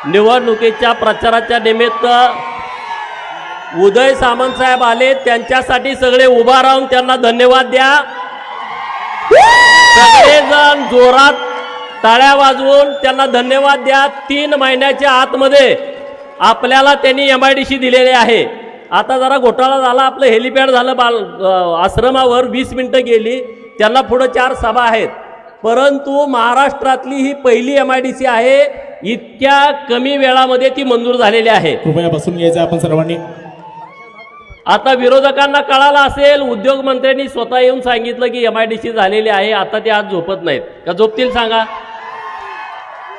निवडणुकीच्या प्रचाराच्या निमित्त उदय सामंत साहेब आले, त्यांच्यासाठी सगळे उभा राहून त्यांना धन्यवाद द्या। सगळेजण जोरात टाळ्या वाजवून त्यांना धन्यवाद द्या। 3 महिन्याच्या आतमध्ये आपल्याला त्यांनी MIDC दिलेले आहे। आता जरा घोटाळा झाला, आपलं हेलिपॅड झालं आश्रमावर 20 मिनिटं गेली, त्यांना पुढे 4 सभा आहेत, परंतु महाराष्ट्रातली ही पहिली MIDC आहे, इतक्या कमी वेळामध्ये ती मंजूर झालेली आहे। कृपया बसून घ्यायचं आपण सर्वांनी। आता विरोधकांना कळालं असेल, उद्योग मंत्र्यांनी स्वतः येऊन सांगितलं की MIDC झालेली आहे, आता ते आज झोपत नाहीत का? झोपतील सांगा?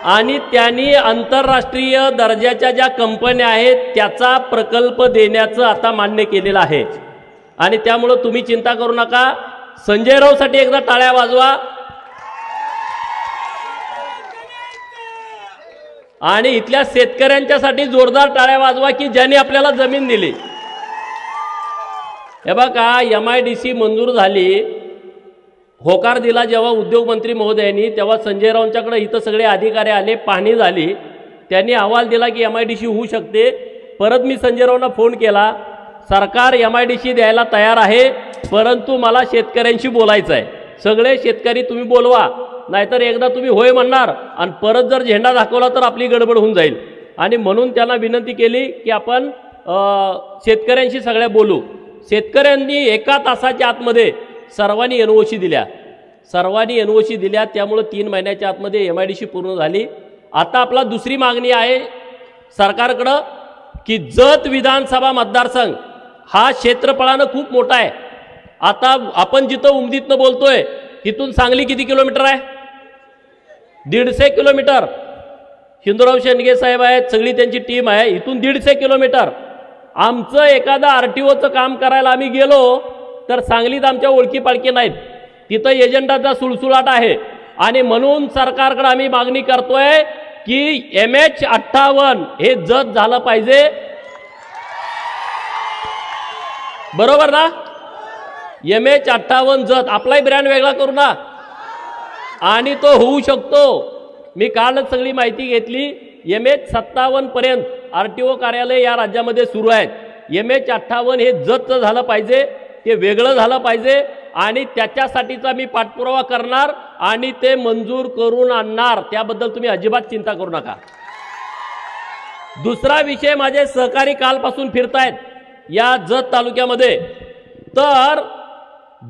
आणि त्यांनी आंतरराष्ट्रीय दर्जाच्या ज्या कंपन्या आहेत त्याचा प्रकल्प देण्याचं आता मान्य केलेलं आहे। आणि त्यामुळे तुम्ही चिंता करू नका। संजय राऊतसाठी एकदा टाळ्या वाजवा आणि इथल्या शेतकऱ्यांच्यासाठी जोरदार टाळ्या वाजवा की ज्यांनी आपल्याला जमीन दिली। हे बघा, MIDC मंजूर झाली, होकार दिला जेव्हा उद्योगमंत्री महोदयांनी, तेव्हा संजय राऊतांच्याकडे इथं सगळे अधिकारी आले, पाहणी झाली, त्यांनी अहवाल दिला की MIDC होऊ शकते। परत मी संजय राऊतांना फोन केला, सरकार MIDC द्यायला तयार आहे, परंतु मला शेतकऱ्यांशी बोलायचं आहे, सगळे शेतकरी तुम्ही बोलवा, नाहीतर एकदा तुम्ही होय म्हणणार आणि परत जर झेंडा दाखवला तर आपली गडबड होऊन जाईल। आणि म्हणून त्यांना विनंती केली की आपण शेतकऱ्यांशी सगळ्या बोलू। शेतकऱ्यांनी 1 तासाच्या आतमध्ये सर्वांनी NOC दिल्या, त्यामुळे 3 महिन्याच्या आतमध्ये MIDC पूर्ण झाली। आता आपला दुसरी मागणी आहे सरकारकडं की जत विधानसभा मतदारसंघ हा क्षेत्रफळानं खूप मोठा आहे। आता आपण जिथं उमदीतनं बोलतोय तिथून सांगली किती किलोमीटर आहे? 150 किलोमीटर। हिंदूराव शेंडगे साहेब आहेत, सगळी त्यांची टीम आहे, इथून 150 किलोमीटर। आमचं एखादा RTOचं काम करायला आम्ही गेलो तर सांगलीत आमच्या ओळखी पाळखी नाहीत, तिथं एजंटाचा सुळसुळाट आहे। आणि म्हणून सरकारकडे आम्ही मागणी करतोय की MH58 हे जत झालं पाहिजे, बरोबर ना? MH58 जत, आपलाही ब्रँड वेगळा करू ना, आणि तो होऊ शकतो। मी कालच सगळी माहिती घेतली, MH57 पर्यंत RTO कार्यालय या राज्यामध्ये सुरू आहेत। MH58 हे जत झालं पाहिजे, ते वेगळं झालं पाहिजे, आणि त्याच्यासाठीचा मी पाठपुरावा करणार आणि ते मंजूर करून आणणार, त्याबद्दल तुम्ही अजिबात चिंता करू नका। दुसरा विषय, माझे सहकारी कालपासून फिरतायत या जत तालुक्यामध्ये, तर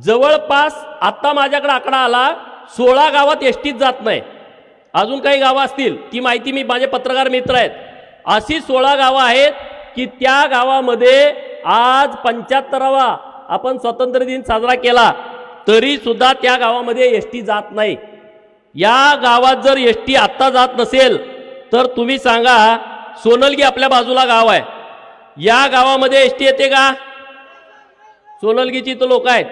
जवळपास आता माझ्याकडे आकडा आला 16 गावात एसटीच जात नाही। अजून काही गावं असतील ती माहिती मी, माझे पत्रकार मित्र आहेत, अशी 16 गावं आहेत की त्या गावामध्ये आज 75वा आपण स्वातंत्र्य दिन साजरा केला तरी सुद्धा त्या गावामध्ये एसटी जात नाही। या गावात जर एसटी आत्ता जात नसेल तर तुम्ही सांगा, सोनलगी आपल्या बाजूला गाव आहे, या गावामध्ये एसटी येते का? सोनलगीची तर लोक आहेत,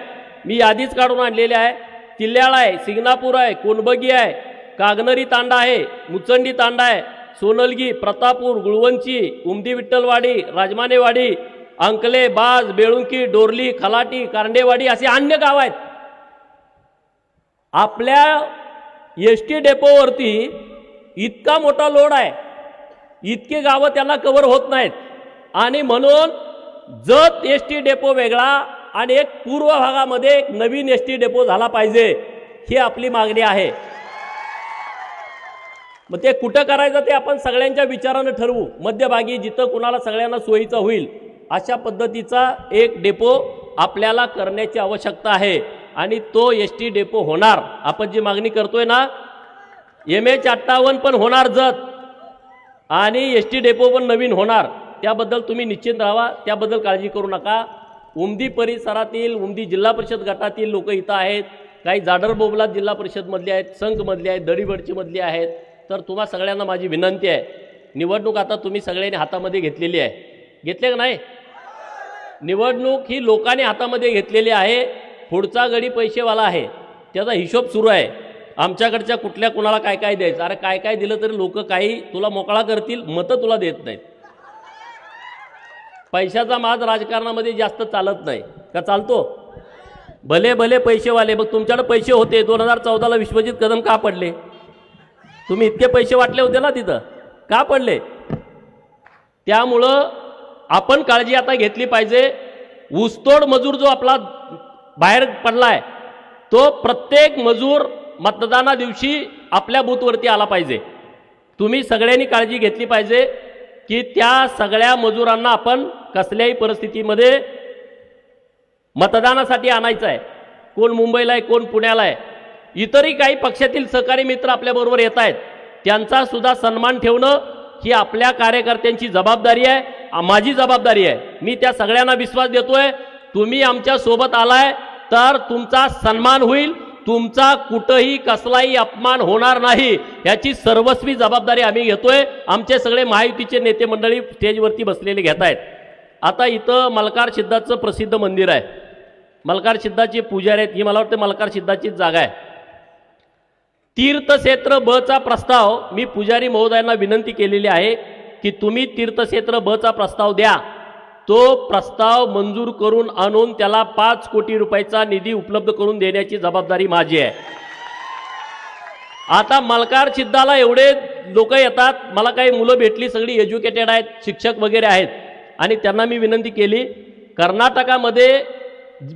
मी यादीच काढून आणलेली आहे। किल्ल्याळ आहे, सिंगणापूर आहे, कोणबगी आहे, कागनरी तांडा आहे, मुचंडी तांडा आहे, सोनलगी, प्रतापूर, गुळवंची, उमदी विठ्ठलवाडी, राजमानेवाडी, अंकले, बाज, बेळुंकी, डोरली, खलाटी, कारंडेवाडी असे अन्य गाव आहेत। आपल्या एसटी डेपोवरती इतका मोठा लोड आहे, इतके गावं त्याला कव्हर होत नाहीत, आणि म्हणून जत एसटी डेपो वेगळा आणि एक पूर्व भागामध्ये एक नवीन एसटी डेपो झाला पाहिजे, ही आपली मागणी आहे। मग ते कुठं करायचं ते आपण सगळ्यांच्या विचारानं ठरवू, मध्यभागी जिथं कुणाला सगळ्यांना सोयीचा होईल अशा पद्धतीचा एक डेपो आपल्याला करण्याची आवश्यकता आहे, आणि तो एसटी डेपो होणार। आपण जी मागणी करतोय ना, MH58 पण होणार जत, आणि एसटी डेपो पण नवीन होणार, त्याबद्दल तुम्ही निश्चिंत राहा, त्याबद्दल काळजी करू नका। उमदी परिसरातील, उमदी जिल्हा परिषद गटातील लोक इथं आहेत, काही जाडर बोबला जिल्हा परिषद मधले आहेत, संघ मधले आहेत, दडीबडची मधली आहेत। तर तुम्हा सगळ्यांना माझी विनंती आहे, निवडणूक आता तुम्ही सगळ्यांनी हातामध्ये घेतलेली आहे, घेतले का नाही? निवडणूक ही लोकांनी हातामध्ये घेतलेली आहे, पुढचा गडी पैसेवाला आहे, त्याचा हिशोब सुरू आहे। आमच्याकडच्या कुठल्या कुणाला काय काय द्यायचं, अरे काय काय दिलं तरी लोक काही तुला मोकळा करतील, मतं तुला देत नाहीत। पैशाचा माज राजकारणामध्ये जास्त चालत नाही का? चालतो? भले भले पैसेवाले, मग तुमच्याकडे पैसे होते 2014ला विश्वजित कदम का पडले? तुम्ही इतके पैसे वाटले होते ना तिथं, का पडले? त्यामुळं आपण काळजी आता घेतली पाहिजे. ऊसतोड मजूर जो आपला बाहेर पडलाय तो प्रत्येक मजूर मतदाना दिवशी आपल्या बूथवरती आला पाहिजे. तुम्ही सगळ्यांनी काळजी घेतली पाहिजे की त्या सगळ्या मजुरांना आपण कसल्याही परिस्थितीमध्ये मतदानासाठी आणायचं आहे. कोण मुंबईला आहे, कोण पुण्याला आहे. इतरही काही पक्षातील सहकारी मित्र आपल्याबरोबर येत आहेत, त्यांचा सुद्धा सन्मान ठेवणं ही आपल्या कार्यकर्त्यांची जबाबदारी आहे, माझी जबाबदारी आहे. मी त्या सगळ्यांना विश्वास देतोय, तुम्ही आमच्या सोबत आलाय तर तुमचा सन्मान होईल, तुमचा कुठेही कसलाही अपमान होणार नाही, याची सर्वस्वी जबाबदारी आम्ही घेतोय. आमचे सगळे महायुतीचे नेते मंडळी स्टेजवरती बसलेले घेत आहेत. आता इथं मल्हार सिद्धाचं प्रसिद्ध मंदिर आहे. मल्हार सिद्धाचे पुजारी आहेत, ही मला वाटतं मल्हार सिद्धाचीच जागा आहे. तीर्थक्षेत्र बचा प्रस्ताव मी पुजारी महोदयांना विनंती केलेली आहे की तुम्ही तीर्थक्षेत्र बचा प्रस्ताव द्या. तो प्रस्ताव मंजूर करून आणून त्याला 5 कोटी रुपयाचा निधी उपलब्ध करून देण्याची जबाबदारी माझी आहे. आता मल्हार सिद्धाला एवढे लोक येतात, मला काही मुलं भेटली, सगळी एज्युकेटेड आहेत, शिक्षक वगैरे आहेत, आणि त्यांना मी विनंती केली, कर्नाटकामध्ये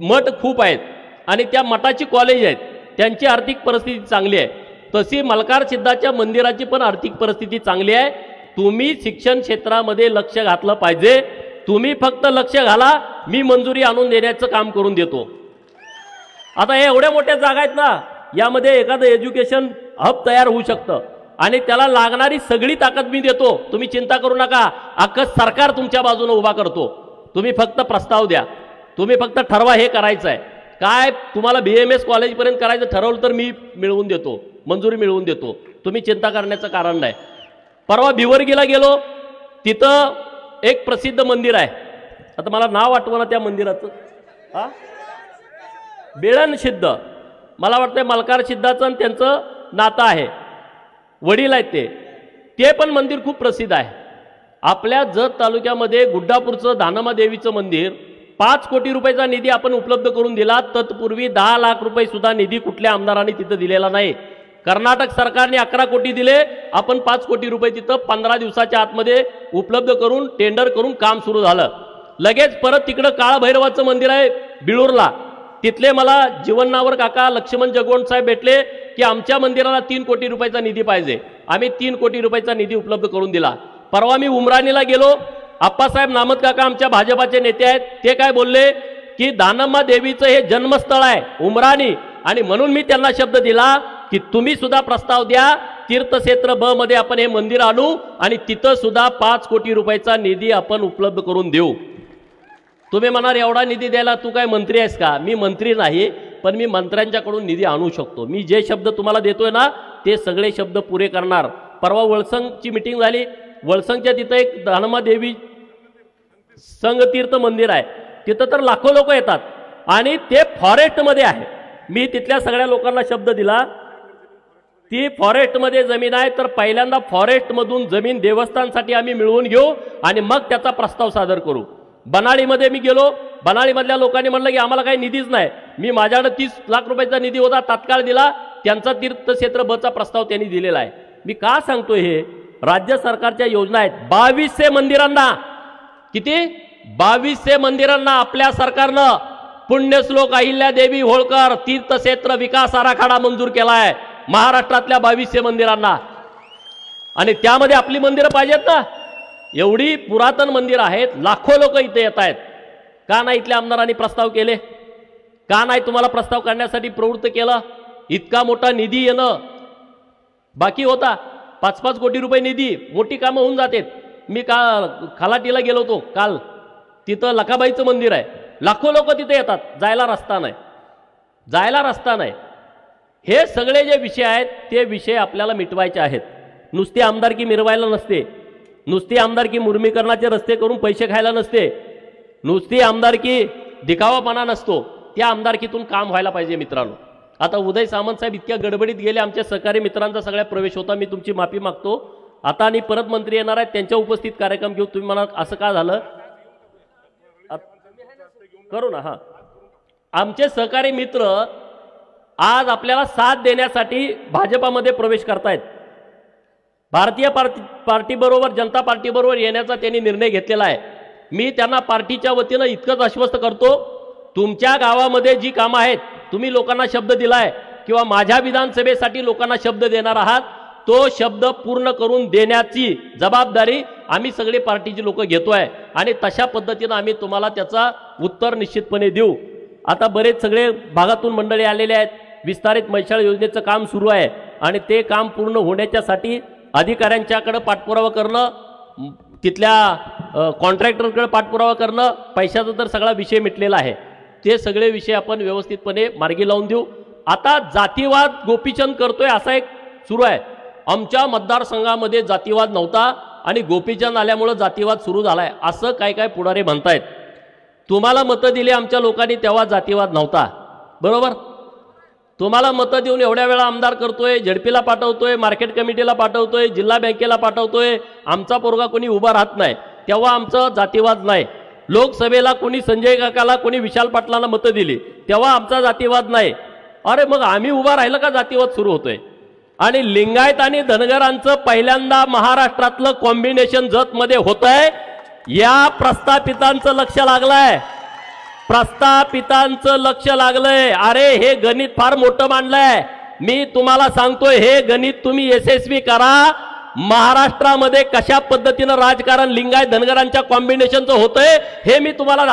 मठ खूप आहेत आणि त्या मठाची कॉलेज आहेत, त्यांची आर्थिक परिस्थिती चांगली आहे. तशी मल्हार सिद्धाच्या मंदिराची पण आर्थिक परिस्थिती चांगली आहे. तुम्ही शिक्षण क्षेत्रामध्ये लक्ष घातलं पाहिजे. तुम्ही फक्त लक्ष घाला, मी मंजुरी आणून देण्याचं काम करून देतो. आता हे एवढ्या मोठ्या जागा आहेत ना, यामध्ये एखादं एज्युकेशन हब तयार होऊ शकतं आणि त्याला लागणारी सगळी ताकद मी देतो. तुम्ही चिंता करू नका, अख्खं सरकार तुमच्या बाजूने उभा करतो. तुम्ही फक्त प्रस्ताव द्या, तुम्ही फक्त ठरवा हे करायचं आहे काय. तुम्हाला BMS कॉलेजपर्यंत करायचं ठरवलं तर मी मिळवून देतो, मंजुरी मिळवून देतो. तुम्ही चिंता करण्याचं कारण नाही. परवा भिवर्गीला गेलो, तिथं एक प्रसिद्ध मंदिर आहे, आता मला नाव आठवणं त्या मंदिराचं, बेळण सिद्ध, मला वाटतं मल्हार सिद्धाचं आणि त्यांचं नातं आहे, वडील आहेत ते पण मंदिर खूप प्रसिद्ध आहे. आपल्या जत तालुक्यामध्ये गुड्डापूरचं दानम्मा देवीचं मंदिर 5 कोटी रुपयाचा निधी आपण उपलब्ध करून दिला. तत्पूर्वी 10 लाख रुपये सुद्धा निधी कुठल्या आमदारांनी तिथं दिलेला नाही. कर्नाटक सरकारने 11 कोटी दिले, आपण 5 कोटी रुपये तिथं 15 दिवसाच्या आतमध्ये उपलब्ध करून टेंडर करून काम सुरू झालं. लगेच परत तिकडं काळभैरवाचं मंदिर आहे बिळूरला, तिथले मला जीवनावर काका लक्ष्मण जगवंत साहेब भेटले की आमच्या मंदिराला 3 कोटी रुपयाचा निधी पाहिजे. आम्ही 3 कोटी रुपयाचा निधी उपलब्ध करून दिला. परवा मी उमराणीला गेलो, आप्पासाहेब नामत काका आमच्या भाजपाचे नेते आहेत, ते काय बोलले की दानम्मा देवीचं हे जन्मस्थळ आहे उमराणी, आणि म्हणून मी त्यांना शब्द दिला की तुम्ही सुद्धा प्रस्ताव द्या, तीर्थक्षेत्र ब मध्ये आपण हे मंदिर आणू आणि तिथं सुद्धा 5 कोटी रुपयाचा निधी आपण उपलब्ध करून देऊ. तुम्ही म्हणाल एवढा निधी द्यायला तू काय मंत्री आहेस का? मी मंत्री नाही, पण मी मंत्र्यांच्याकडून निधी आणू शकतो. मी जे शब्द तुम्हाला देतोय ना ते सगळे शब्द पुरे करणार. परवा वळसंगची मीटिंग झाली, वळसंगच्या तिथं एक दानम्मा देवी संगतीर्थ मंदिर आहे, तिथं तर लाखो लोक येतात आणि ते फॉरेस्टमध्ये आहे. मी तिथल्या सगळ्या लोकांना शब्द दिला, ती फॉरेस्टमध्ये जमीन आहे, तर पहिल्यांदा फॉरेस्टमधून जमीन देवस्थानसाठी आम्ही मिळवून घेऊ आणि मग त्याचा प्रस्ताव सादर करू. बनाळीमध्ये मी गेलो, बनाळीमधल्या लोकांनी म्हणलं की आम्हाला काही निधीच नाही. मी माझ्याकडे 30 लाख रुपयाचा निधी होता, तात्काळ दिला, त्यांचा तीर्थक्षेत्र बचा प्रस्ताव त्यांनी दिलेला आहे. मी का सांगतोय हे? राज्य सरकारच्या योजना आहेत. 2200 मंदिरांना, किती 2200 मंदिरांना आपल्या सरकारनं पुण्यश्लोक अहिल्यादेवी होळकर तीर्थक्षेत्र विकास आराखडा मंजूर केला आहे महाराष्ट्रातल्या 2200 मंदिरांना. आणि त्यामध्ये आपली मंदिरं पाहिजेत ना, एवढी पुरातन मंदिर आहेत, लाखो लोक इथे येत आहेत. का नाही इथल्या आमदारांनी प्रस्ताव केले? का नाही तुम्हाला प्रस्ताव करण्यासाठी प्रवृत्त केलं? इतका मोठा निधी येणं बाकी होता, 5-5 कोटी रुपये निधी, मोठी कामं होऊन जातात. मी खलाटीला गेलो होतो काल, तिथं लखाबाईचं मंदिर आहे, लाखो लोक तिथे येतात, जायला रस्ता नाही, जायला रस्ता नाही. हे सगळे जे विषय आहेत ते विषय आपल्याला मिटवायचे आहेत. नुसती आमदारकी मिरवायला नसते, नुसती आमदारकी मुर्मीकरणाचे रस्ते करून पैसे खायला नसते, नुसती आमदारकी दिखावापणा नसतो, त्या आमदारकीतून काम व्हायला पाहिजे मित्रांनो. आता उदय सामंत साहेब इतक्या गडबडीत गेले, आमच्या सहकारी मित्रांचा सगळ्या प्रवेश होता, मी तुमची माफी मागतो. आता आणि परत मंत्री येणार आहेत, त्यांच्या उपस्थित कार्यक्रम घेऊ. तुम्ही म्हणा असं का झालं, करू ना. हां, आमचे सहकारी मित्र आज आपल्याला साथ देण्यासाठी भाजपामध्ये प्रवेश करतायत. भारतीय पार्टीबरोबर जनता पार्टीबरोबर येण्याचा त्यांनी निर्णय घेतलेला आहे। मी त्यांना पार्टीच्या वतीनं इतकंच आश्वस्त करतो, तुमच्या गावामध्ये जी कामं आहेत, तुम्ही लोकांना शब्द दिलाय किंवा माझ्या विधानसभेसाठी लोकांना शब्द देणार आहात, तो शब्द पूर्ण करून देण्याची जबाबदारी आम्ही सगळे पार्टीची लोक घेतोय आणि तशा पद्धतीनं आम्ही तुम्हाला त्याचा उत्तर निश्चितपणे देऊ। आता बरेच सगळे भागातून मंडळी आलेले आहेत, विस्तारित मैशाळ योजनेचं काम सुरू आहे आणि ते काम पूर्ण होण्याच्यासाठी अधिकाऱ्यांच्याकडे पाठपुरावा करणं, तिथल्या कॉन्ट्रॅक्टरकडे पाठपुरावा करणं, पैशाचा तर सगळा विषय मिटलेला आहे, ते सगळे विषय आपण व्यवस्थितपणे मार्गी लावून देऊ। आता जातीवाद गोपीचंद करतोय असा एक सुरू आहे। आमच्या मतदारसंघामध्ये जातीवाद नव्हता आणि गोपीचंद आल्यामुळे जातीवाद सुरू झालाय असं काय काय पुढारी म्हणतायत। तुम्हाला मतं दिली आमच्या लोकांनी तेव्हा जातीवाद नव्हता, बरोबर? तुम्हाला मतं देऊन एवढ्या वेळा आमदार करतोय, झडपीला पाठवतोय, मार्केट कमिटीला पाठवतोय, जिल्हा बँकेला पाठवतोय, आमचा पोरगा कोणी उभा राहत नाही तेव्हा आमचा जातीवाद नाही। लोकसभेला कोणी संजय काकाला, कोणी विशाल पाटलांना मतं दिली तेव्हा आमचा जातीवाद नाही। अरे मग आम्ही उभा राहिलं का जातीवाद सुरू होतोय? आणि लिंगायत आणि धनगरांचं पहिल्यांदा महाराष्ट्रातलं कॉम्बिनेशन जतमध्ये होतंय, या प्रस्थापितांचं लक्ष लागलंय, प्रस्थापितांचं लक्ष लागलंय। अरे हे गणित फार मोठं मांडलंय, मी तुम्हाला सांगतोय हे गणित तुम्ही यशस्वी करा। महाराष्ट्रामध्ये कशा पद्धतीनं राजकारण लिंगायत धनगरांच्या कॉम्बिनेशनचं होतंय हे मी तुम्हाला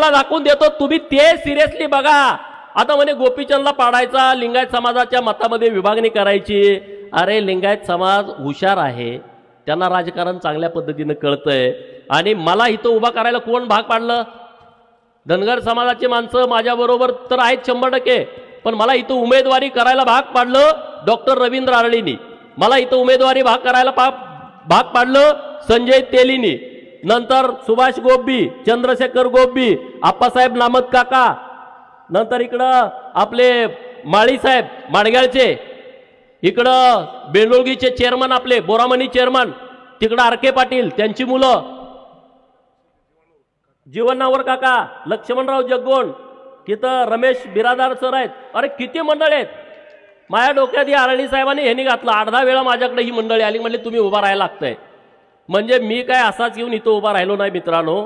दाखवून देतो, तुम्ही ते सिरियसली बघा। आता म्हणे गोपीचंदला पाडायचा, लिंगायत समाजाच्या मतामध्ये विभागणी करायची। अरे लिंगायत समाज हुशार आहे, त्यांना राजकारण चांगल्या पद्धतीनं कळतंय आणि मला इथं उभा करायला कोण भाग पाडलं? धनगर समाजाची माणसं माझ्याबरोबर तर आहेत 100%, पण मला इथं उमेदवारी करायला भाग पाडलं डॉक्टर रवींद्र आरळींनी, मला इथं उमेदवारी करायला भाग पाडलं संजय तेलींनी, नंतर सुभाष गोब्बी, चंद्रशेखर गोब्बी, आप्पासाहेब नामत काका, नंतर इकडं आपले माळी साहेब माडग्याळचे, इकडं बेंडोळगीचे चेअरमन आपले बोरामणी चेअरमन, तिकडं आरके पाटील त्यांची मुलं, जीवनावर काका, लक्ष्मणराव जगगोंड, तिथं रमेश बिरादार सर आहेत। अरे किती मंडळी आहेत। माझ्या डोक्यात या आरणी साहेबांनी ह्यांनी घातलं, 8-10 वेळा माझ्याकडे ही मंडळी आली, म्हणले तुम्ही उभा राहायला लागतंय। म्हणजे मी काय असाच येऊन इथं उभा राहिलो नाही मित्रांनो,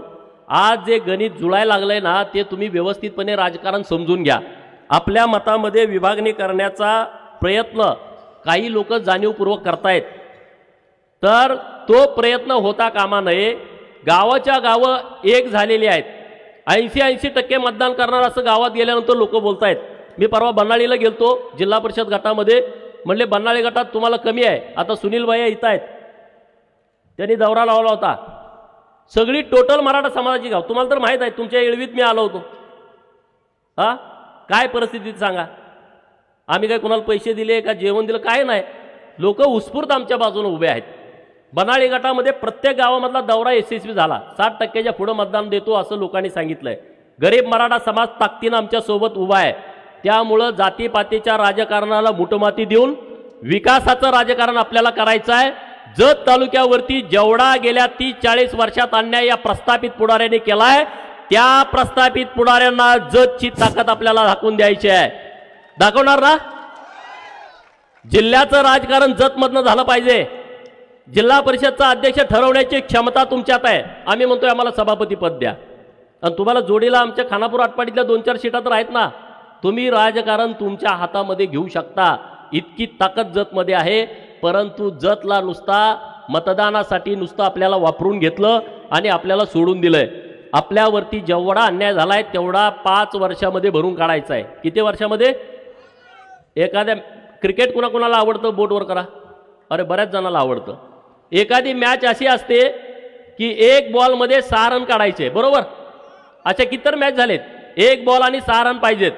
आज जे गणित जुळायला लागलंय ना ते तुम्ही व्यवस्थितपणे राजकारण समजून घ्या। आपल्या मतामध्ये विभागणी करण्याचा प्रयत्न काही लोक जाणीवपूर्वक करतायत, तर तो प्रयत्न होता कामा नये। गावाच्या गावं एक झालेली आहेत, 80% मतदान करणार असं गावात गेल्यानंतर लोक बोलतायत। मी परवा बन्नाळीला गेलतो जिल्हा परिषद गटामध्ये, म्हणले बन्नाळी गटात तुम्हाला कमी आहे, आता सुनील भाई इथं आहेत, त्यांनी दौरा लावला होता, सगळी टोटल मराठा समाजाची गाव, तुम्हाला तर माहित आहे, तुमच्या येळवीत मी आलो होतो। हा काय परिस्थिती सांगा, आम्ही काय कोणाला पैसे दिले का जेवण दिलं काय नाही, लोक उत्स्फूर्त आमच्या बाजूने उभे आहेत। बनाळी गटामध्ये प्रत्येक गावामधला दौरा यशस्वी झाला, 60% पुढे मतदान देतो असं लोकांनी सांगितलंय। गरीब मराठा समाज ताकदीनं आमच्या सोबत उभा आहे, त्यामुळं जातीपातीच्या राजकारणाला मुठमाती देऊन विकासाचं राजकारण आपल्याला करायचं आहे। जत तालुक्यावरती जेवढा गेल्या 30-40 वर्षात अन्याय या प्रस्थापित पुढाऱ्यांनी केलाय, त्या प्रस्थापित पुढाऱ्यांना जतची ताकद आपल्याला दाखवून द्यायची आहे। दाखवणार ना? जिल्ह्याचं राजकारण जतमधनं झालं पाहिजे, जिल्हा परिषदचा अध्यक्ष ठरवण्याची क्षमता तुमच्यात आहे। आम्ही म्हणतोय आम्हाला सभापती पद द्या, आणि तुम्हाला जोडीला आमच्या खानापूर आटपाडीतल्या 2-4 सीटा तर आहेत ना, तुम्ही राजकारण तुमच्या हातामध्ये घेऊ शकता, इतकी ताकद जतमध्ये आहे। परंतु जतला नुसता मतदानासाठी नुसतं आपल्याला वापरून घेतलं आणि आपल्याला सोडून दिलंय। आपल्यावरती जेवढा अन्याय झालाय तेवढा 5 वर्षामध्ये भरून काढायचा आहे। किती वर्षामध्ये? एखाद्या क्रिकेट कुणाकुणाला आवडतं बोटवर करा, अरे बऱ्याच जणांना आवडतं। एखादी मॅच अशी असते की 1 बॉलमध्ये 6 रन काढायचे, बरोबर? अशा किती मॅच झालेत, 1 बॉल आणि 6 रन पाहिजेत।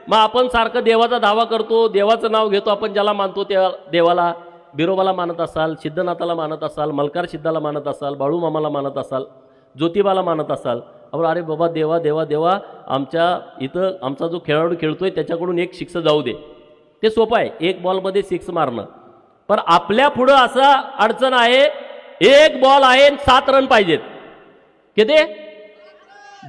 मग आपण सारखं देवाचा दावा करतो, देवाचं नाव घेतो, आपण ज्याला मानतो त्या देवाला, बिरोबाला मानत असाल, सिद्धनाथाला मानत असाल, मलकार सिद्धाला मानत असाल, बाळू मामाला मानत असाल, ज्योतिबाला मानत असाल, अरे बाबा देवा देवा देवा आमच्या इथं आमचा जो खेळाडू खेळतोय त्याच्याकडून 1 सिक्स जाऊ दे, ते सोपं आहे 1 बॉलमध्ये 6 मारणं। पण आपल्या पुढं असं अडचण आहे, 1 बॉल आहे 7 रन पाहिजेत। किती?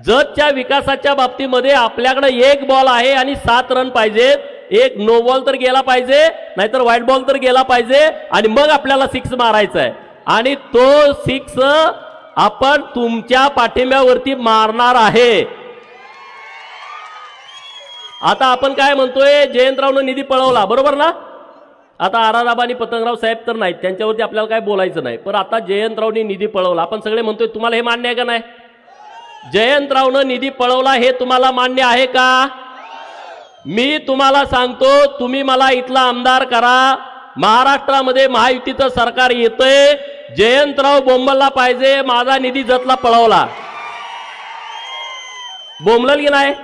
जतच्या विकासाच्या बाबतीमध्ये आपल्याकडे 1 बॉल आहे आणि 7 रन पाहिजेत। एक नो बॉल तर गेला पाहिजे, नाहीतर व्हाईट बॉल तर गेला पाहिजे, आणि मग आपल्याला सिक्स मारायचा आहे. आणि तो सिक्स आपण तुमच्या पाठिंब्यावरती मारणार आहे. आता आपण काय म्हणतोय, जयंतरावनं निधी पळवला, बरोबर ना. आता आराराबा आणि पतंगराव साहेब तर नाहीत, त्यांच्यावरती आपल्याला काय बोलायचं नाही. पण आता जयंतरावनी निधी पळवला, आपण सगळे म्हणतोय, तुम्हाला हे मान्य आहे का नाही? जयंतरावनं निधी पळवला हे तुम्हाला मान्य आहे का? मी तुम्हाला सांगतो, तुम्ही मला इथला आमदार करा, महाराष्ट्रामध्ये महायुतीचं सरकार येतंय, जयंतराव बोंबलला पाहिजे, माझा निधी जतला पळवला. बोंबलल की नाही?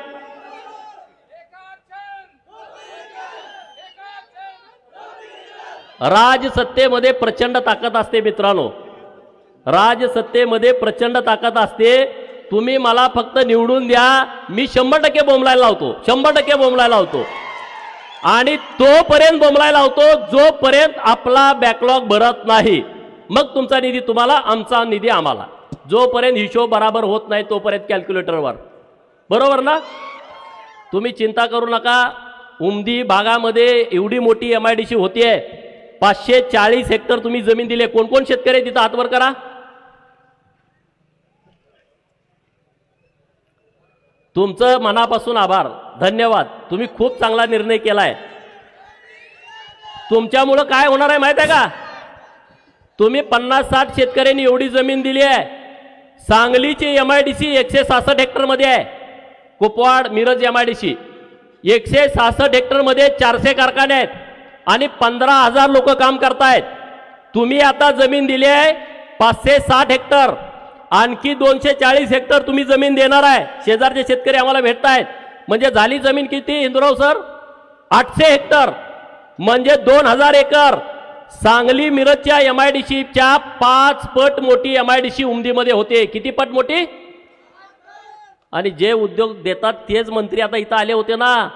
राजसत्तेमध्ये प्रचंड ताकद असते मित्रांनो, राजसत्तेमध्ये प्रचंड ताकद असते. तुम्ही मला फक्त निवडून द्या, मी 100% बोंबलायला लावतो, 100% बोंबलायला लावतो. आणि तोपर्यंत बोंबलायला लावतो जोपर्यंत आपला बॅकलॉग भरत नाही. मग तुमचा निधी तुम्हाला, आमचा निधी आम्हाला. जोपर्यंत हिशोब बराबर होत नाही तोपर्यंत कॅल्क्युलेटरवर, बरोबर ना. तुम्ही चिंता करू नका. उमदी भागामध्ये एवढी मोठी MIDC होतीये, 540 हेक्टर तुम्ही जमीन दिले. कोण कोण शेतकरी तिथं हातवर करा. तुमचं मनापासून आभार, धन्यवाद. तुम्ही खूप चांगला निर्णय केलाय. तुमच्यामुळं काय होणार आहे माहित आहे का? तुम्ही 50-60 शेतकऱ्यांनी एवढी जमीन दिली आहे. सांगलीची MIDC 166 हेक्टर मध्ये आहे. कुपवाड मिरज MIDC 166 हेक्टर मध्ये 400 कारखाने आहेत आणि 15,000 लोक काम करतायत. तुम्ही आता जमीन दिली आहे 560 हेक्टर, आणखी 240 हेक्टर तुम्ही जमीन देणार आहे. शेजारचे शेतकरी आम्हाला भेटतायत. म्हणजे झाली जमीन किती इंदुराव सर? 800 हेक्टर, म्हणजे 2000 एकर. सांगली मिरजच्या MIDCच्या 5 पट मोठी MIDC उमदीमध्ये होते. किती पट मोठी? आणि जे उद्योग देतात तेच मंत्री आता इथं आले होते ना.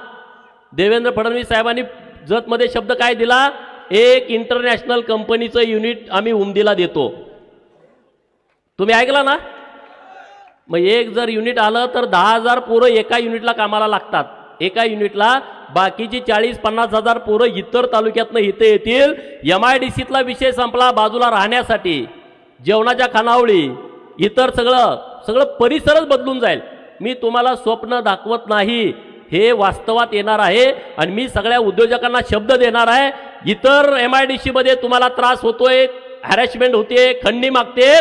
देवेंद्र फडणवीस साहेबांनी जतमध्ये शब्द काय दिला? एक इंटरनॅशनल कंपनीचं युनिट आम्ही उमदीला देतो. तुम्ही ऐकला ना. मग एक जर युनिट आलं तर 10,000 पोरं एका युनिटला कामाला लागतात. एका युनिटला बाकीची 40-50 हजार पोरं इतर तालुक्यातनं इथे येतील. MIDCतला विषय संपला. बाजूला राहण्यासाठी, जेवणाच्या खानावळी, इतर सगळं परिसरच बदलून जाईल. मी तुम्हाला स्वप्न दाखवत नाही, हे वास्तवात येणार आहे. आणि मी सगळ्या उद्योजकांना शब्द देणार आहे, इतर MIDC मध्ये तुम्हाला त्रास होतोय, हॅरेसमेंट होते, खंडणी मागते,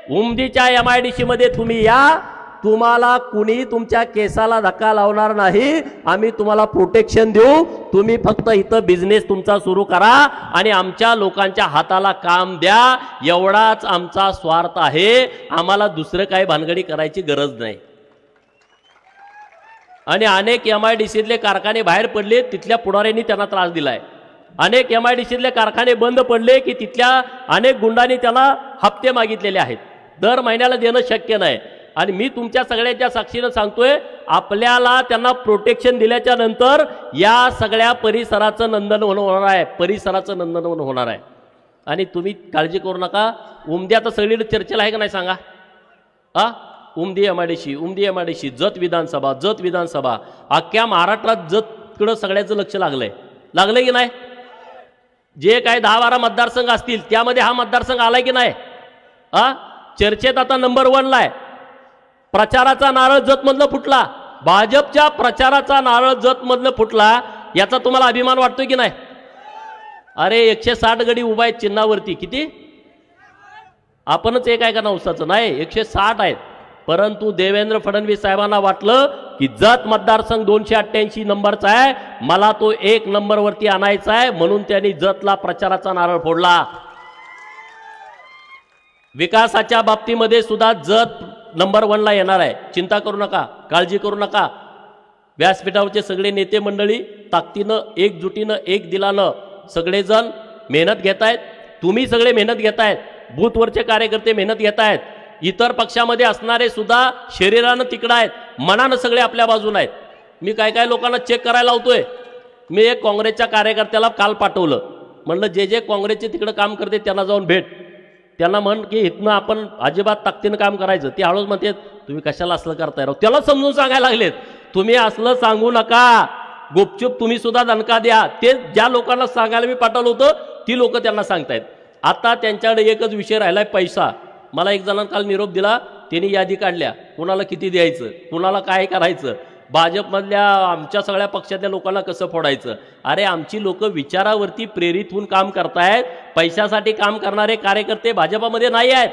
उमदीच्या MIDC मध्ये तुम्ही या. तुम्हाला कुणी तुमच्या केसाला धक्का लावणार नाही. आम्ही तुम्हाला प्रोटेक्शन देऊ. तुम्ही फक्त इथं बिझनेस तुमचा सुरू करा आणि आमच्या लोकांच्या हाताला काम द्या. एवढाच आमचा स्वार्थ आहे. आम्हाला दुसरं काही भानगडी करायची गरज नाही. आणि अनेक MIDCतले कारखाने बाहेर पडले, तिथल्या पुढाऱ्यांनी त्यांना त्रास दिलाय. अनेक MIDCतले कारखाने बंद पडले की तिथल्या अनेक गुंडांनी त्याला हप्ते मागितलेले आहेत. दर महिन्याला देणं शक्य नाही. आणि मी तुमच्या सगळ्यांच्या साक्षीनं सांगतोय, आपल्याला त्यांना प्रोटेक्शन दिल्याच्या नंतर या सगळ्या परिसराचं नंदनवन होणार आहे. परिसराचं नंदनवन होणार आहे. आणि तुम्ही काळजी करू नका. उमदी आता सगळीकडे चर्चेला आहे का नाही सांगा? उमदी MIDC, जत विधानसभा, अख्ख्या महाराष्ट्रात जतकडं सगळ्याचं लक्ष लागलंय की नाही? जे काय 10-12 मतदारसंघ असतील त्यामध्ये हा मतदारसंघ आलाय की नाही? चर्चेत आता नंबर 1ला आहे. प्रचाराचा नारळ जतमधलं फुटला. भाजपच्या प्रचाराचा नारळ जतमधलं फुटला, याचा तुम्हाला अभिमान वाटतोय की नाही? अरे 160 गडी उभा आहेत चिन्हावरती. किती? आपणच एक आहे का नवसाचं? नाही, 160 आहेत. परंतु देवेंद्र फडणवीस साहेबांना वाटलं की जत मतदारसंघ 288 नंबरचा आहे, मला तो 1 नंबरवरती आणायचा आहे, म्हणून त्यांनी जतला प्रचाराचा नारळ फोडला. विकासाच्या बाबतीमध्ये सुद्धा जत नंबर 1ला येणार आहे. चिंता करू नका, काळजी करू नका. व्यासपीठावरचे सगळे नेते मंडळी ताकदीनं, एकजुटीनं, एक दिलानं सगळेजण मेहनत घेतायत. तुम्ही सगळे मेहनत घेतायत. बूथवरचे कार्यकर्ते मेहनत घेतायत. इतर पक्षामध्ये असणारे सुद्धा शरीरानं तिकडं आहेत, मनानं सगळे आपल्या बाजूला आहेत. मी काय लोकांना चेक करायला लावतोय. मी एक काँग्रेसच्या कार्यकर्त्याला काल पाठवलं, म्हणलं जे जे काँग्रेसचे तिकडं काम करते त्यांना जाऊन भेट. त्यांना म्हण की इथनं आपण अजिबात ताकदीनं काम करायचं. ते हळूच म्हणतात तुम्ही कशाला असलं करताय राव. त्याला समजून सांगायला लागलेत, तुम्ही असलं सांगू नका. गुपचूप तुम्ही सुद्धा दणका द्या, ते ज्या लोकांना सांगायला मी पाठवलं होतं ती लोक त्यांना सांगतायत. आता त्यांच्याकडे एकच विषय राहिलाय, पैसा. मला एक जणांना काल निरोप दिला, त्यांनी यादी काढल्या कुणाला किती द्यायचं, कुणाला काय करायचं, भाजपमधल्या आमच्या सगळ्या पक्षातल्या लोकांना कसं फोडायचं. अरे आमची लोक विचारावरती प्रेरित होऊन काम करतायत. पैशासाठी काम करणारे कार्यकर्ते भाजपामध्ये नाही आहेत,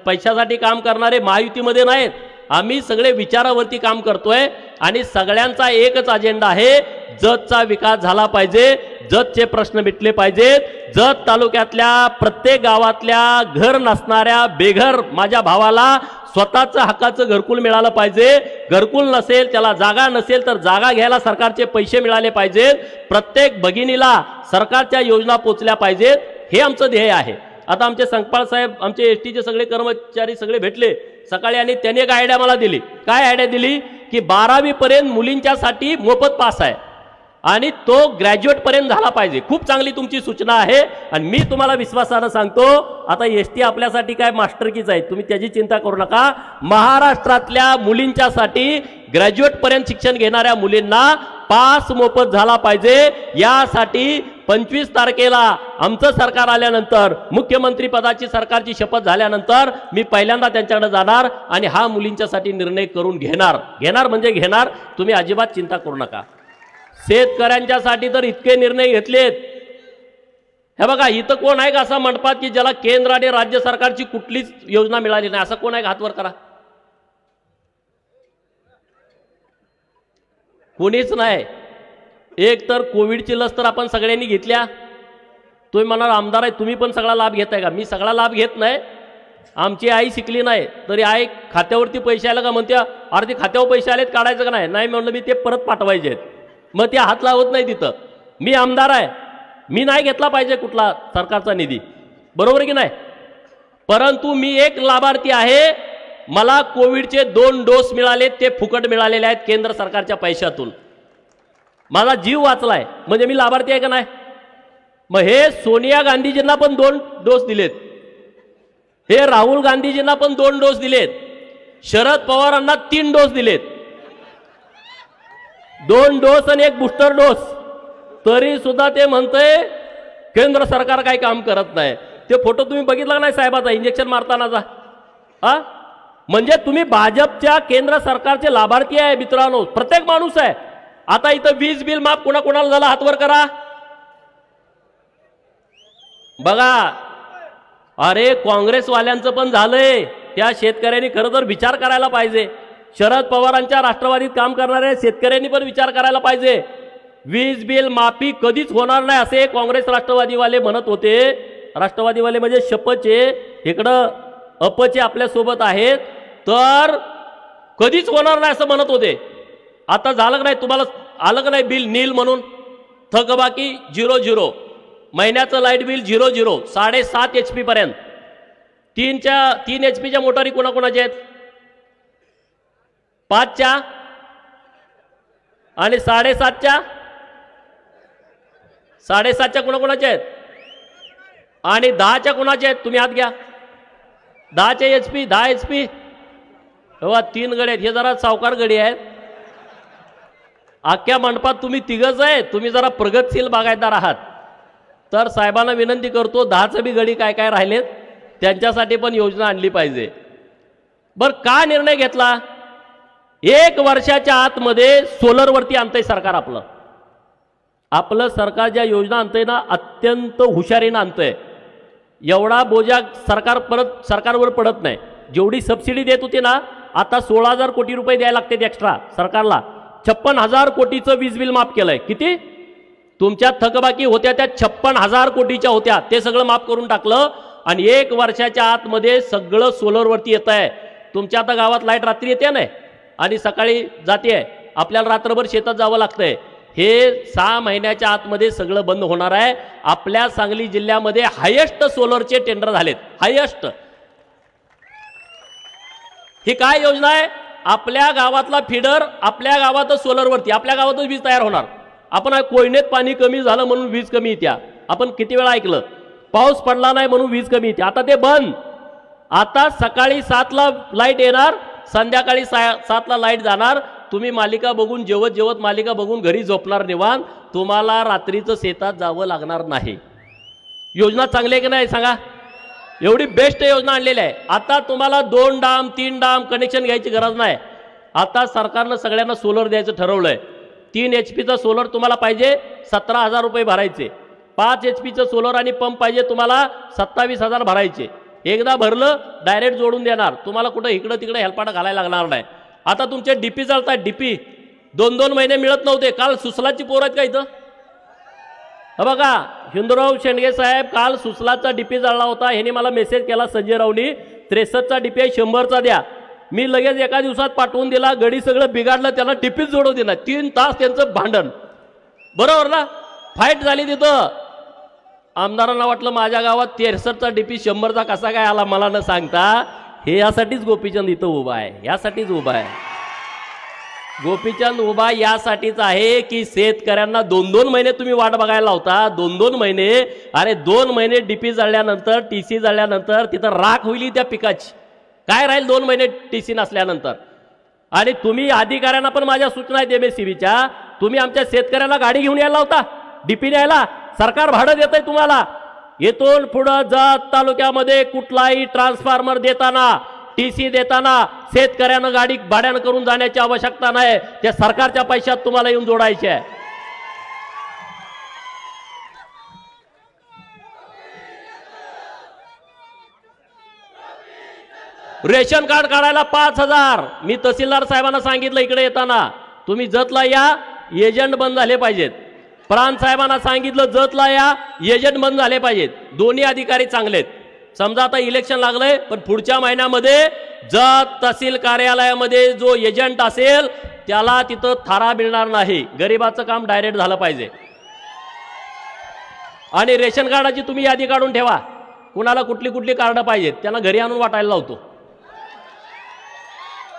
पैशासाठी काम करणारे महायुतीमध्ये नाहीत. आम्ही सगळे विचारावरती काम करतोय आणि सगळ्यांचा एकच अजेंडा आहे, जतचा विकास झाला पाहिजे, जतचे प्रश्न मिटले पाहिजेत. जत तालुक्यातल्या प्रत्येक गावातल्या घर नसणाऱ्या बेघर माझ्या भावाला स्वतःचं हक्काचं घरकुल मिळालं पाहिजे. घरकुल नसेल, त्याला जागा नसेल तर जागा घ्यायला सरकारचे पैसे मिळाले पाहिजेत. प्रत्येक भगिनीला सरकारच्या योजना पोचल्या पाहिजेत. हे आमचं ध्येय आहे. आता आमचे संकपाळ साहेब, आमचे एसटीचे सगळे कर्मचारी सगळे भेटले सकाळी आणि त्यांनी एक आयडिया मला दिली. काय आयडिया दिली की 12वी पर्यंत मुलींच्यासाठी मोफत पास आहे आणि तो ग्रॅज्युएट पर्यंत झाला पाहिजे. खूप चांगली तुमची सूचना आहे आणि मी तुम्हाला विश्वासानं सांगतो, आता एसटी आपल्यासाठी काय मास्टरकीच आहे, तुम्ही त्याची चिंता करू नका. महाराष्ट्रातल्या मुलींच्यासाठी ग्रॅज्युएट पर्यंत शिक्षण घेणाऱ्या मुलींना पास मोफत झाला पाहिजे. यासाठी 25 तारखेला आमचं सरकार आल्यानंतर, मुख्यमंत्री पदाची सरकारची शपथ झाल्यानंतर मी पहिल्यांदा त्यांच्याकडे जाणार आणि हा मुलींच्यासाठी निर्णय करून घेणार म्हणजे घेणार. तुम्ही अजिबात चिंता करू नका. शेतकऱ्यांच्यासाठी तर इतके निर्णय घेतलेत. हे बघा, इथं कोण आहे का असा मंडपात की ज्याला केंद्र आणि राज्य सरकारची कुठलीच योजना मिळाली नाही? असं कोण आहे? हात वर करा. कोणीच नाही. एक तर कोविडची लस तर आपण सगळ्यांनी घेतल्या. तुम्ही म्हणाल आमदार आहे, तुम्ही पण सगळा लाभ घेताय का? मी सगळा लाभ घेत नाही. आमची आई शिकली नाही तरी आई खात्यावरती पैसे आले का म्हणत्या, अर्धे खात्यावर पैसे आलेत काढायचं का नाही? नाही म्हणलं मी ते परत पाठवायचे आहेत. मग ते हात लावत नाही तिथं. मी आमदार आहे, मी नाही घेतला पाहिजे कुठला सरकारचा निधी, बरोबर की नाही? परंतु मी एक लाभार्थी आहे, मला कोविडचे 2 डोस मिळाले, ते फुकट मिळालेले आहेत केंद्र सरकारच्या पैशातून. माझा जीव वाचलाय म्हणजे मी लाभार्थी आहे का नाही? मग हे सोनिया गांधीजींना पण 2 डोस दिलेत, हे राहुल गांधीजींना पण 2 डोस दिलेत, शरद पवारांना 3 डोस दिलेत. 2 डोस आणि 1 बूस्टर डोस. तरी सुद्धा ते म्हणतंय केंद्र सरकार काही काम करत नाही. ते फोटो तुम्ही बघितला नाही साहेबाचा इंजेक्शन मारतानाचा? हा, म्हणजे तुम्ही भाजपच्या केंद्र सरकारचे लाभार्थी आहे मित्रांनो, प्रत्येक माणूस आहे. आता इथं वीज बिल माफ कोणाकोणाला झाला? हातवर करा बघा. अरे काँग्रेसवाल्यांचं पण झालंय, त्या शेतकऱ्यांनी खरं तर विचार करायला पाहिजे. शरद पवारांच्या राष्ट्रवादीत काम करणाऱ्या शेतकऱ्यांनी पण विचार करायला पाहिजे. वीज बिल माफी कधीच होणार नाही असे काँग्रेस राष्ट्रवादीवाले म्हणत होते. राष्ट्रवादीवाले म्हणजे शपचे, इकडं अपचे आपल्यासोबत आहेत, तर कधीच होणार नाही असं म्हणत होते. आता झालं नाही? तुम्हाला आलं का नाही बिल नील म्हणून? थकबाकी 0 महिन्याचं लाईट बिल 0 7.5 HP पर्यंत. 3 HP मोटारी कोणाकोणाच्या आहेत? 5च्या आणि 7.5च्या कोणाकोणाच्या आहेत? आणि 10च्या कोणाच्या आहेत? तुम्ही हात घ्या. 10चे HP, 10 HP. हो, 3 गडी आहेत. हे जरा सावकार गडी आहेत. अख्ख्या मंडपात तुम्ही 3घच आहे. तुम्ही जरा प्रगतशील बागायतदार आहात. तर साहेबांना विनंती करतो, 10चं बी गडी काय काय राहिलेत त्यांच्यासाठी पण योजना आणली पाहिजे. बरं, का निर्णय घेतला? 1 वर्षाच्या आतमध्ये सोलरवरती आणतंय सरकार. आपलं सरकार ज्या योजना आणतंय ना, अत्यंत हुशारीनं आणतंय. एवढा बोजा सरकारवर पडत नाही. जेवढी सबसिडी देत होती ना, आता 16,000 कोटी रुपये द्यायला लागतात एक्स्ट्रा सरकारला. 56,000 कोटीचं वीज बिल माफ केलंय. किती? तुमच्या थकबाकी होत्या त्या 56,000 कोटीच्या होत्या, ते सगळं माफ करून टाकलं आणि 1 वर्षाच्या आतमध्ये सगळं सोलरवरती येत आहे. तुमच्या आता गावात लाईट रात्री येते ना आणि सकाळी जाते, आपल्याला रात्रभर शेतात जावं लागतंय. हे 6 महिन्याच्या आतमध्ये सगळं बंद होणार आहे. आपल्या सांगली जिल्ह्यामध्ये हायेस्ट सोलरचे टेंडर झालेत, हायेस्ट. ही काय योजना आहे? आपल्या गावातला फीडर आपल्या गावातच सोलरवरती, आपल्या गावातच वीज तयार होणार. आपण कोयनेत पाणी कमी झालं म्हणून वीज कमी येत्या. आपण किती वेळा ऐकलं, पाऊस पडला नाही म्हणून वीज कमी येते. आता ते बंद. आता सकाळी 7ला लाईट येणार, संध्याकाळी 7ला लाईट जाणार. तुम्ही मालिका बघून जेवत जेवत मालिका बघून घरी झोपणार निवांत, तुम्हाला रात्रीचं शेतात जावं लागणार नाही. योजना चांगली आहे की नाही सांगा? एवढी बेस्ट योजना आणलेली आहे. आता तुम्हाला 2 डाम 3 डाम कनेक्शन घ्यायची गरज नाही. आता सरकारनं सगळ्यांना सोलर द्यायचं ठरवलंय. 3 HP सोलर तुम्हाला पाहिजे 17,000 रुपये भरायचे. 5 HP सोलर आणि पंप पाहिजे तुम्हाला 27,000 भरायचे. एकदा भरलं डायरेक्ट जोडून देणार, तुम्हाला कुठं इकडं तिकडे हेलपाटा घालायला लागणार नाही. आता तुमचे डीपी चालतात. डीपी 2-2 महिने मिळत नव्हते. काल सुसलाची पोर आहेत का इथं? बघा, हिंदूराव शेंडगे साहेब काल सुसलाचा डीपी जळला होता. ह्यांनी मला मेसेज केला संजय रावनी 63चा डीपी 100चा द्या. मी लगेच एका दिवसात पाठवून दिला. गडी सगळं बिघाडलं, त्याला डीपीच जोडू दिला. 3 तास त्यांचं भांडण. बरोबर ना? फाईट झाली तिथं. आमदारांना वाटलं माझ्या गावात 63चा डीपी 100चा कसा काय आला मला न सांगता. हे यासाठीच गोपीचंद इथं उभा आहे, यासाठीच उभा आहे. गोपीचंद उभा यासाठीच आहे की शेतकऱ्यांना 2-2 महिने तुम्ही वाट बघायला लावता. 2-2 महिने. अरे 2 महिने डीपी जळल्यानंतर, TC जळल्यानंतर तिथं राख होईल त्या पिकाची. काय राहील 2 महिने TC नसल्यानंतर? आणि तुम्ही अधिकाऱ्यांना पण माझ्या सूचना आहेत MSCBच्या, तुम्ही आमच्या शेतकऱ्याला गाडी घेऊन यायला होता डीपी न्यायला. सरकार भाडं देत आहे तुम्हाला. येथून पुढं जत तालुक्यामध्ये कुठलाही ट्रान्सफॉर्मर देताना, TC देताना शेतकऱ्यानं गाडी भाड्यानं करून जाण्याची आवश्यकता नाही. त्या सरकारच्या पैशात तुम्हाला येऊन जोडायचे आहे. रेशन कार्ड काढायला 5,000. मी तहसीलदार साहेबांना सांगितलं इकडे येताना, तुम्ही जतला या, एजंट बंद झाले पाहिजेत. प्रांत साहेबांना सांगितलं जतला या, एजंट बंद झाले पाहिजेत. दोन्ही अधिकारी चांगलेत. समजा आता इलेक्शन लागलंय, पण पुढच्या महिन्यामध्ये जत तहसील कार्यालयामध्ये जो एजंट असेल त्याला तिथं थारा मिळणार नाही. गरिबाचं काम डायरेक्ट झालं पाहिजे. आणि रेशन कार्डाची तुम्ही यादी काढून ठेवा. कुणाला कुठली कुठली कार्ड पाहिजेत त्यांना घरी आणून वाटायला लावतो.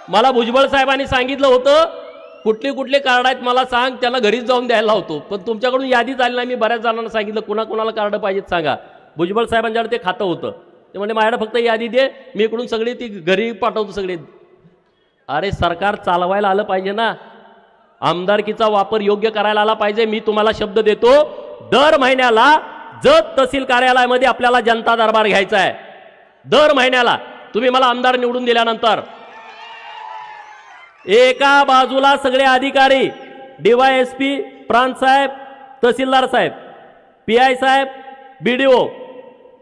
मला भुजबळ साहेबांनी सांगितलं होतं कुठली कुठली कार्ड आहेत मला सांग, त्याला घरीच जाऊन द्यायला लावतो. पण तुमच्याकडून यादी झाली नाही. मी बऱ्याच जणांना सांगितलं कुणाला कार्ड पाहिजेत सांगा. भुजबळ साहेबांच्याकडे ते खातं होतं. ते म्हणजे माझ्याकडे फक्त यादी दे, मी इकडून सगळी ती घरी पाठवतो सगळे. अरे सरकार चालवायला आलं पाहिजे ना. आमदारकीचा वापर योग्य करायला आला पाहिजे. मी तुम्हाला शब्द देतो, दर महिन्याला जत तहसील कार्यालयामध्ये आपल्याला जनता दरबार घ्यायचा आहे. दर महिन्याला तुम्ही मला आमदार निवडून दिल्यानंतर एका बाजूला सगळे अधिकारी, DYSP, प्रांत साहेब, तहसीलदार साहेब, PI साहेब, BDO,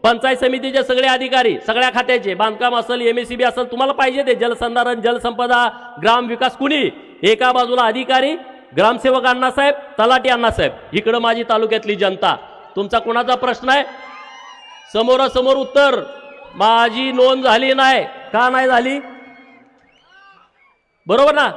पंचायत समितीचे सगळे अधिकारी, सगळ्या खात्याचे, बांधकाम असेल, MSCB असेल, तुम्हाला पाहिजे ते जलसंधारण, जलसंपदा, ग्राम विकास, कुणी एका बाजूला अधिकारी, ग्रामसेवक अण्णासाहेब, तलाठी अण्णासाहेब, इकडं माझी तालुक्यातली जनता. तुमचा कोणाचा प्रश्न आहे समोरासमोर उत्तर. माझी नोंद झाली नाही. का नाही झाली? बरोबर ना?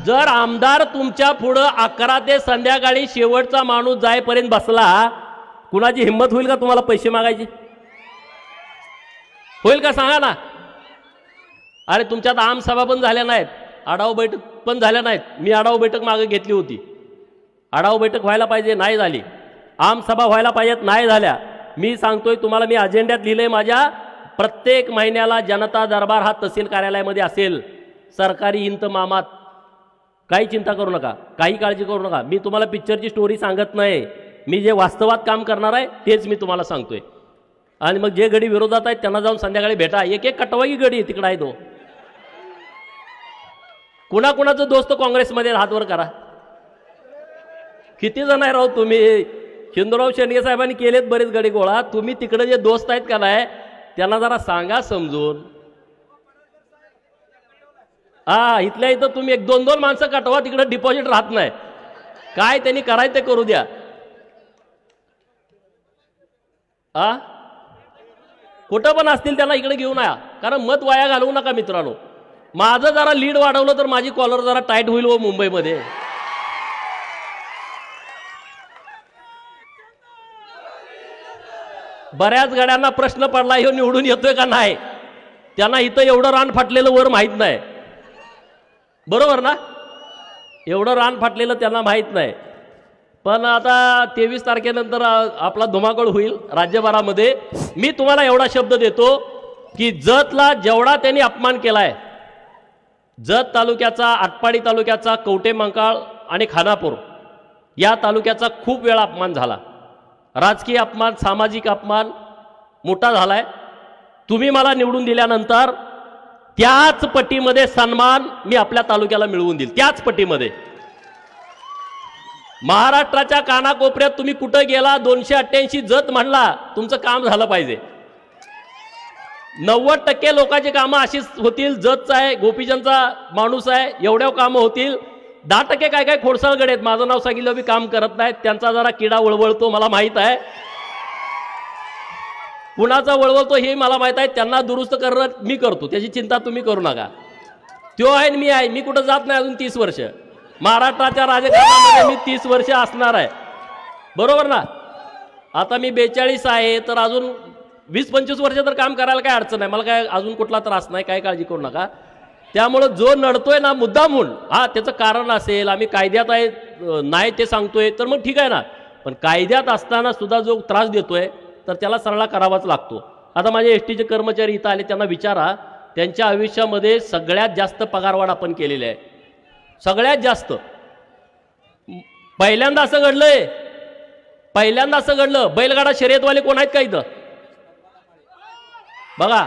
जर आमदार तुमच्या पुढं 11 ते संध्याकाळी शेवटचा माणूस जायपर्यंत बसला, कुणाची हिंमत होईल का तुम्हाला पैसे मागायची? होईल का सांगा ना? अरे तुमच्यात आमसभा पण झाल्या नाहीत, आढावा बैठक पण झाल्या नाहीत. मी आढावा बैठक मागे घेतली होती. आढावा बैठक व्हायला पाहिजे, नाही झाली. आमसभा व्हायला पाहिजेत, नाही झाल्या. मी सांगतोय तुम्हाला, मी अजेंड्यात लिहिलंय माझ्या, प्रत्येक महिन्याला जनता दरबार हा तहसील कार्यालयामध्ये असेल. सरकारी इंतमामात. काही चिंता करू नका, काही काळजी करू नका. मी तुम्हाला पिक्चरची स्टोरी सांगत नाही. मी जे वास्तवात काम करणार आहे तेच मी तुम्हाला सांगतोय. आणि मग जे गडी विरोधात आहेत त्यांना जाऊन संध्याकाळी भेटा. एक एक कटवाई गडी तिकडे आहे तो. कुणाकुणाचं दोस्त काँग्रेसमध्ये हातवर करा. किती जण आहे राव तुम्ही? हिंदूराव शेंडगे साहेबांनी केलेत बरेच गडी गोळा. तुम्ही तिकडे जे दोस्त आहेत का नाही त्यांना जरा सांगा समजून. इथल्या इथं तुम्ही 1-2 माणसं कटवा, तिकडे डिपॉझिट राहत नाही. काय त्यांनी करायचं ते करू द्या. कुठं पण असतील त्यांना इकडे घेऊन या, कारण मत वाया घालवू नका मित्रांनो. माझं जरा लीड वाढवलं तर माझी कॉलर जरा टाईट होईल हो मुंबईमध्ये. बऱ्याच गड्यांना प्रश्न पडला, ह्यो निवडून येतोय का नाही. त्यांना इथं एवढं रान फाटलेलं वर माहीत नाही. बरोबर ना? एवढं रान फाटलेलं त्यांना माहीत नाही. पण आता 23 तारखेनंतर आपला धुमाकूळ होईल राज्यभरामध्ये. मी तुम्हाला एवढा शब्द देतो, की जतला जेवढा त्यांनी अपमान केलाय, जत तालुक्याचा, आटपाडी तालुक्याचा, कवठे मंकाळ आणि खानापूर या तालुक्याचा खूप वेळा अपमान झाला. राजकीय अपमान, सामाजिक अपमान मोठा झालाय. तुम्ही मला निवडून दिल्यानंतर त्याच पटीमध्ये सन्मान मी आपल्या तालुक्याला मिळवून देईल. त्याच पटीमध्ये महाराष्ट्राच्या कानाकोपऱ्यात तुम्ही कुठं गेला, 288 जत म्हणला, तुमचं काम झालं पाहिजे. 90% लोकांची कामं अशीच होतील. जतचा आहे, गोपीचंदचा माणूस आहे, एवढ्या कामं होतील. 10% काय काय खोडसाळगड आहेत, माझं नाव सांगितलं बी काम करत नाहीत. त्यांचा जरा किडा वळवळतो मला माहीत आहे. कुणाचा वळवळतो हे मला माहीत आहे. त्यांना दुरुस्त करणं मी करतो, त्याची चिंता तुम्ही करू नका. तो आहे मी आहे. मी कुठं जात नाही अजून 30 वर्ष. महाराष्ट्राच्या राजकारणामध्ये मी 30 वर्ष असणार आहे, बरोबर ना. आता मी 42 आहे, तर अजून 20-25 वर्ष तर काम करायला काय अडचण नाही. मला काय अजून कुठला त्रास नाही, काय काळजी करू नका. त्यामुळं जो नडतोय ना मुद्दामून, हा त्याचं कारण असेल, आम्ही कायद्यात आहे नाही ते सांगतोय, तर मग ठीक आहे ना. पण कायद्यात असताना सुद्धा जो त्रास देतोय तर त्याला सरळा करावाच लागतो. आता माझे एसटीचे कर्मचारी इथं आले, त्यांना विचारा, त्यांच्या आयुष्यामध्ये सगळ्यात जास्त पगारवाढ आपण केलेली आहे, सगळ्यात जास्त. पहिल्यांदा असं घडलंय, पहिल्यांदा असं घडलं. बैलगाडा शर्यतवाले कोण आहेत का इथं? बघा,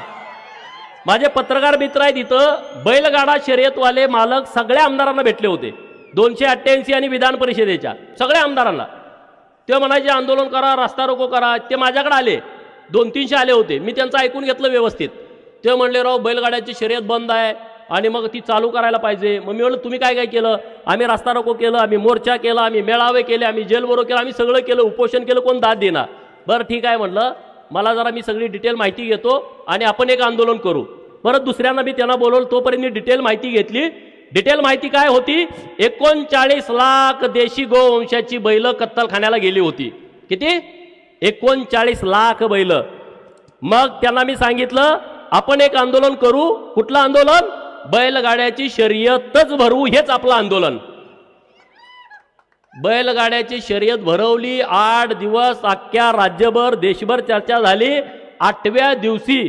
माझे पत्रकार मित्र आहेत इथं. बैलगाडा शर्यतवाले मालक सगळ्या आमदारांना भेटले होते, 288 आणि विधान परिषदेच्या सगळ्या आमदारांना. ते म्हणायचे आंदोलन करा, रस्ता रोको करा. ते माझ्याकडे आले, 200-300 आले होते. मी त्यांचं ऐकून घेतलं व्यवस्थित. ते म्हणले राव बैलगाड्याची शर्यत बंद आहे आणि मग ती चालू करायला पाहिजे. मग मी म्हणलं तुम्ही काय काय केलं? आम्ही रस्ता रोको केलं, आम्ही मोर्चा केला, आम्ही मेळावे केले, आम्ही जेलबरो केलं, आम्ही सगळं केलं, उपोषण केलं, कोण दाद देणार? बरं ठीक आहे म्हणलं, मला जरा मी सगळी डिटेल माहिती घेतो आणि आपण एक आंदोलन करू. परत दुसऱ्यांना मी त्यांना बोलवलं, तोपर्यंत मी डिटेल माहिती घेतली. डिटेल माहिती काय होती? 39 लाख देशी गोवंशाची बैल कत्तलखान्याला गेली होती. किती? 39 लाख बैल. मग त्यांना मी सांगितलं आपण एक आंदोलन करू. कुठलं आंदोलन? बैलगाड्याची शर्यतच भरवू, हेच आपलं आंदोलन. बैलगाड्याची शर्यत भरवली. 8 दिवस अख्ख्या राज्यभर देशभर चर्चा झाली. 8व्या दिवशी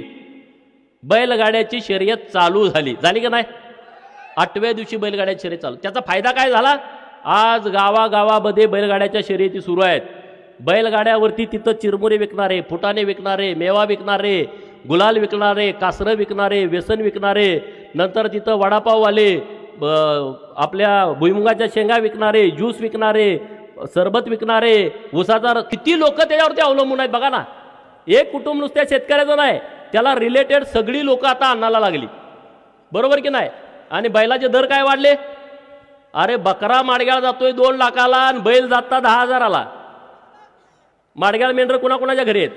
बैलगाड्याची शर्यत चालू झाली. झाली का नाही? 8व्या दिवशी बैलगाड्याची शर्यत चालू. त्याचा फायदा काय झाला? आज गावागावामध्ये बैलगाड्याच्या शर्यती सुरू आहेत. बैलगाड्यावरती तिथं चिरमुरे विकणारे, फुटाणे विकणारे, मेवा विकणारे, गुलाल विकणारे, कासरं विकणारे, व्यसन विकणारे, नंतर तिथं वडापाववाले, आपल्या भुईमुगाच्या शेंगा विकणारे, ज्यूस विकणारे, सरबत विकणारे, ऊसाचा, किती लोक त्याच्यावरती अवलंबून आहेत बघा ना. एक कुटुंब नुसत्या शेतकऱ्याचं नाही, त्याला रिलेटेड सगळी लोक आता आणायला लागली, बरोबर की नाही. आणि बैलाचे दर काय वाढले? अरे बकरा माडग्याला जातोय 2 लाखाला आणि बैल जातात 10,000ला. माडग्याला मेंढर कुणाकुणाच्या घरी आहेत?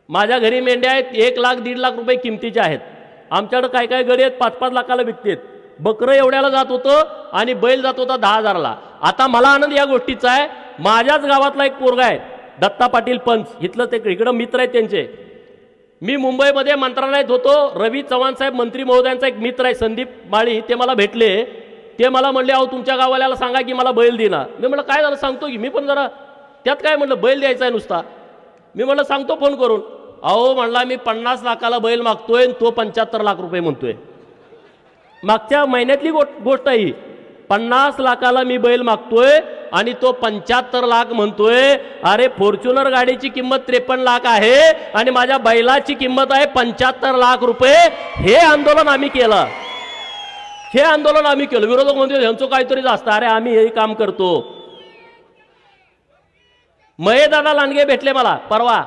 माझ्या घरी मेंढ्या आहेत 1 लाख 1.5 लाख रुपये किमतीच्या आहेत. आमच्याकडे काय काय घरी आहेत 5-5 लाखाला विकतात. बकरं एवढ्याला जात होतं आणि बैल जात होता 10,000ला. आता मला आनंद या गोष्टीचा आहे, माझ्याच गावातला एक पोरगा आहे दत्ता पाटील पंच, इथलं ते इकडं मित्र आहेत त्यांचे. मी मुंबईमध्ये मंत्रालयात होतो. रवी चव्हाण साहेब मंत्री महोदयांचा एक मित्र आहे संदीप माळी, ते मला भेटले. ते मला म्हणले अहो तुमच्या गावाल्याला सांगा की मला बैल देना. मी म्हटलं काय झालं सांगतो की. मी पण जरा त्यात काय म्हटलं, बैल द्यायचा आहे नुसता. मी म्हटलं सांगतो फोन करून. अहो म्हणला मी 50 लाखाला बैल मागतोय, तो 75 लाख रुपये म्हणतोय. मागच्या महिन्यातली गोष्ट आहे ही. 50 लाखाला मी बैल मागतोय आणि तो 75 लाख म्हणतोय. अरे फॉर्च्युनर गाडीची किंमत 53 लाख आहे आणि माझ्या बैलाची किंमत आहे 75 लाख रुपये. हे आंदोलन आम्ही केलं, हे आंदोलन आम्ही केलं. विरोधक म्हणतो ह्यांचं काहीतरी जास्त. अरे आम्ही हे काम करतो. महेदादा लांडगे भेटले मला परवा.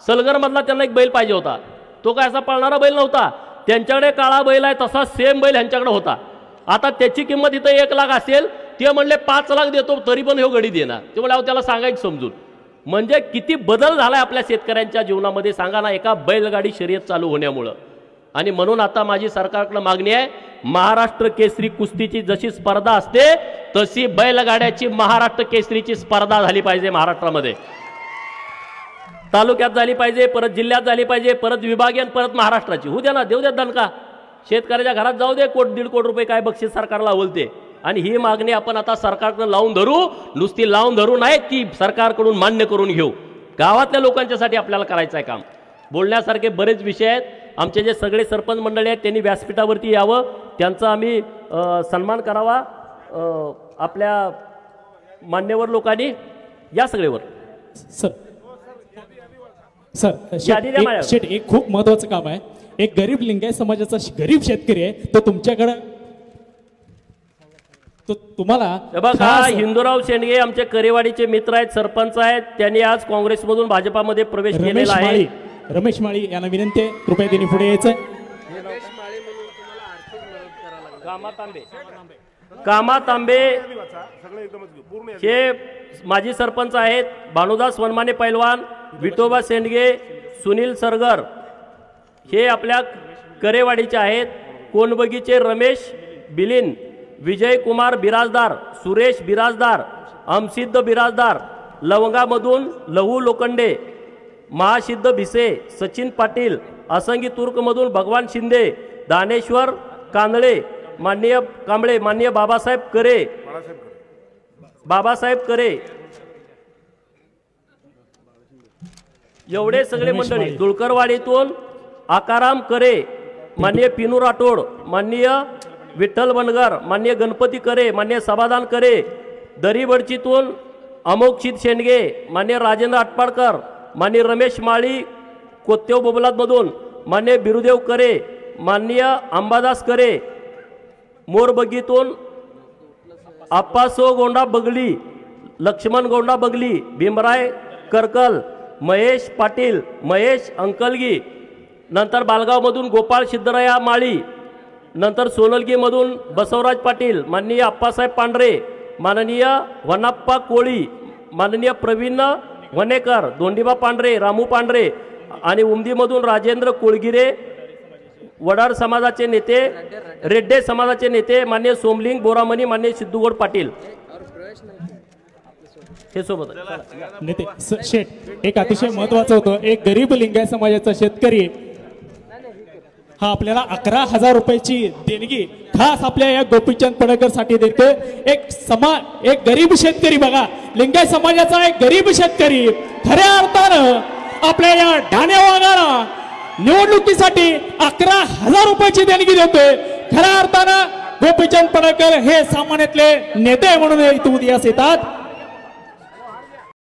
सलगर मधला त्यांना एक बैल पाहिजे होता. तो काय असा पळणारा बैल नव्हता. त्यांच्याकडे काळा बैल आहे तसा सेम बैल ह्यांच्याकडे होता. आता त्याची किंमत इथं 1 लाख असेल, ते म्हणले 5 लाख देतो, तरी पण हे गडी देणार. ते म्हणले त्याला सांगायचं समजून. म्हणजे किती बदल झालाय आपल्या शेतकऱ्यांच्या जीवनामध्ये सांगा ना, एका बैलगाडी शर्यत चालू होण्यामुळं. आणि म्हणून आता माझी सरकारकडे मागणी आहे, महाराष्ट्र केसरी कुस्तीची जशी स्पर्धा असते तशी बैलगाड्याची महाराष्ट्र केसरीची स्पर्धा झाली पाहिजे. महाराष्ट्रामध्ये तालुक्यात झाली पाहिजे, परत जिल्ह्यात झाली पाहिजे, परत विभागीय, परत महाराष्ट्राची. होऊ द्या ना, देऊ द्या दणका. शेतकऱ्याच्या घरात जाऊ दे, 1.5 कोटी रुपये काय बक्षीस सरकारला आवलते. आणि ही मागणी आपण आता सरकारकडे लावून धरू. नुसती लावून धरू नाही, ती सरकारकडून मान्य करून घेऊ. गावातल्या लोकांच्यासाठी आपल्याला करायचं आहे काम. बोलण्यासारखे बरेच विषय आहेत. आमचे जे सगळे सरपंच मंडळी आहेत त्यांनी व्यासपीठावरती यावं, त्यांचा आम्ही सन्मान करावा. आपल्या मान्यवर लोकांनी या सगळेवर. सर शेठ एक खूप महत्वाचं काम आहे. एक गरीब लिंगायत समाजाचा गरीब शेतकरी आहे तो तुमच्याकडे, तो तुम्हाला बघा, हिंदूराव शेंडगे आमचे करेवाडीचे मित्र आहेत, सरपंच आहेत. त्यांनी आज काँग्रेसमधून भाजपामध्ये प्रवेश केलेला आहे. रमेश माळी यांना विनंती आहे कृपया त्यांनी पुढे यायचं. कामा तांबे हे माजी सरपंच आहेत. भानुदास वनमाने पैलवान, विठोबा शेंडगे, सुनील सरगर हे आपल्या करेवाडीचे आहेत. कोणबगीचे रमेश बिलिन, विजय कुमार बिराजदार, सुरेश बिराजदार, अमसिद्ध बिराजदार, लवंगामधून लहू लोखंडे, महासिद्ध भिसे, सचिन पाटील, असंगी तुर्कमधून भगवान शिंदे, दानेश्वर कांदळे, माननीय कांबळे, माननीय बाबासाहेब करे, एवढे सगळे मंडळी. दुळकरवाडीतून आकाराम करे, माननीय पिनू राठोड, माननीय विठ्ठल बनगर, माननीय गणपती करे, माननीय समाधान करे. दरीबडचीतून अमोक्षित शेंडगे, माननीय राजेंद्र आटपाडकर, माननीय रमेश माळी, कोत्तेव बोबलादमधून माननीय बिरुदेव करे, माननीय अंबादास करे. मोरबगीतून आप्पासो गोंडा बगली, लक्ष्मण गोंडा बगली, भीमराय करकल, महेश पाटील, महेश अंकलगी. नंतर बालगावमधून गोपाळ सिद्धराया माळी, नंतर सोनलगीमधून बसवराज पाटील, माननीय अप्पासाहेब पांढरे, माननीय वनाप्पा कोळी, माननीय प्रवीण वनेकर, दोंडीबा पांढरे, रामू पांढरे आणि उमदीमधून राजेंद्र कोळगिरे. वडार समाजाचे नेते, रेड्डे समाजाचे नेते माननीय सोमलिंग बोरामणी, माननीय सिद्धूगौड पाटील हे सोबत नेते. शेठ एक अतिशय महत्वाचं होतं, एक गरीब लिंगायत समाजाचा शेतकरी हा आपल्याला 11,000 रुपयाची देणगी खास आपल्या या गोपीचंद पडळकर साठी देते. एक गरीब शेतकरी बघा, लिंगायत समाजाचा एक गरीब शेतकरी खऱ्या अर्थानं आपल्या या ढाणेवागाला निवडणुकीसाठी 11,000 रुपयाची देणगी देतोय. खऱ्या अर्थानं गोपीचंद पडळकर हे सामान्यातले नेते म्हणून इथं उदयास येतात.